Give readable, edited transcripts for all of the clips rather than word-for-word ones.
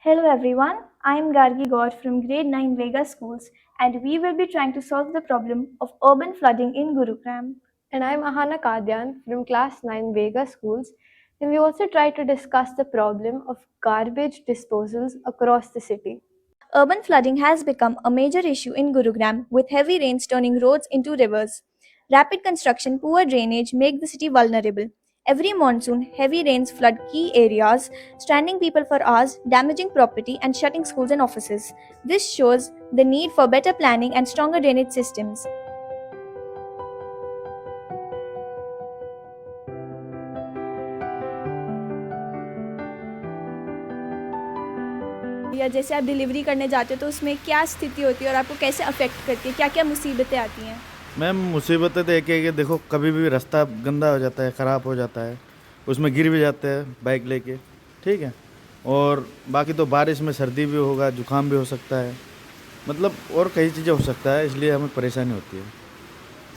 Hello everyone, I am Gargi Gaur from grade 9 Vega Schools and we will be trying to solve the problem of urban flooding in Gurugram. And I'm Ahana Kadyan from class 9 Vega Schools, and we also try to discuss the problem of garbage disposals across the city. Urban flooding has become a major issue in Gurugram with heavy rains turning roads into rivers. Rapid construction, poor drainage make the city vulnerable. Every monsoon, heavy rains flood key areas, stranding people for hours, damaging property, and shutting schools and offices. This shows the need for better planning and stronger drainage systems. या जैसे आप delivery करने जाते हो तो उसमें क्या स्थिति होती है और आपको कैसे अफेक्ट करती है, क्या क्या मुसीबतें आती हैं? मैम मुसीबतें तो एक है कि देखो कभी भी रास्ता गंदा हो जाता है, ख़राब हो जाता है, उसमें गिर भी जाते हैं बाइक लेके, ठीक है। और बाकी तो बारिश में सर्दी भी होगा, जुकाम भी हो सकता है, मतलब और कई चीज़ें हो सकता है, इसलिए हमें परेशानी होती है।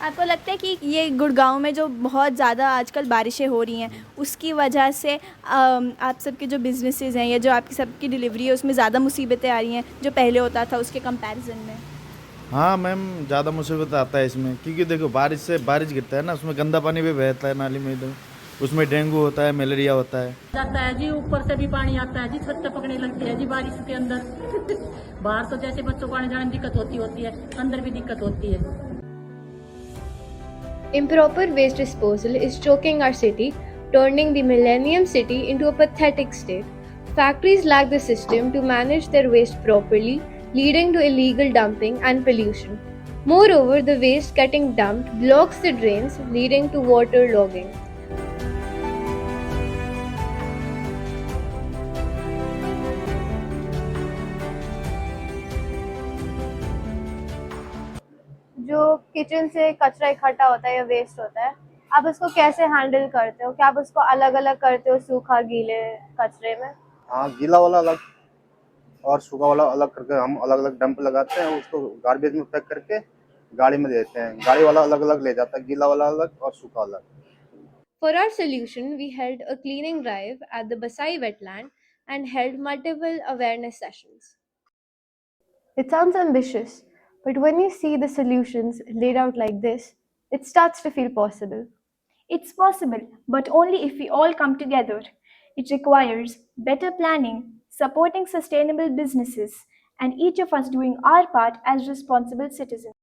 आपको लगता है कि ये गुड़गांव में जो बहुत ज़्यादा आजकल बारिशें हो रही हैं उसकी वजह से आप सबके जो बिजनेसेस हैं या जो आपकी सबकी डिलीवरी है उसमें ज़्यादा मुसीबतें आ रही हैं जो पहले होता था उसके कंपैरिजन में? हाँ मैम, ज़्यादा मुसीबत आता है इसमें, क्योंकि देखो बारिश गिरता है ना, उसमें गंदा पानी भी बहता है नाली में इधर, उसमें डेंगू होता है, मलेरिया होता है। जाता है जी, ऊपर से भी पानी आता है जी, छत पे पकड़ने लगती है जी बारिश के अंदर। बाहर तो जैसे बच्चों को आने जाने में दिक्कत होती है, अंदर भी दिक्कत होती है। Improper waste disposal is choking our city, turning the Millennium City into a pathetic state. Factories lack the system to manage their waste properly, leading to illegal dumping and pollution. Moreover, the waste getting dumped blocks the drains, leading to water logging. जो kitchen से कचरा इकट्ठा होता है या waste होता है, आप उसको कैसे हैंडल करते हो? क्या आप उसको अलग अलग करते हो, सूखा गीले कचरे में? हाँ, गीला वाला अलग और सूखा वाला अलग करके हम अलग अलग डंप लगाते हैं, उसको गार्बेज में पैक करके गाड़ी में देते हैं। गाड़ी वाला अलग अलग ले जाता है, गीला वाला अलग और सूखा अलग। For our solution, we held a cleaning drive at the Basai wetland and held multiple awareness sessions. It sounds ambitious, but when you see the solutions laid out like this, it starts to feel possible. It's possible, but only if we all come together. It requires better planning, supporting sustainable businesses, and each of us doing our part as responsible citizens.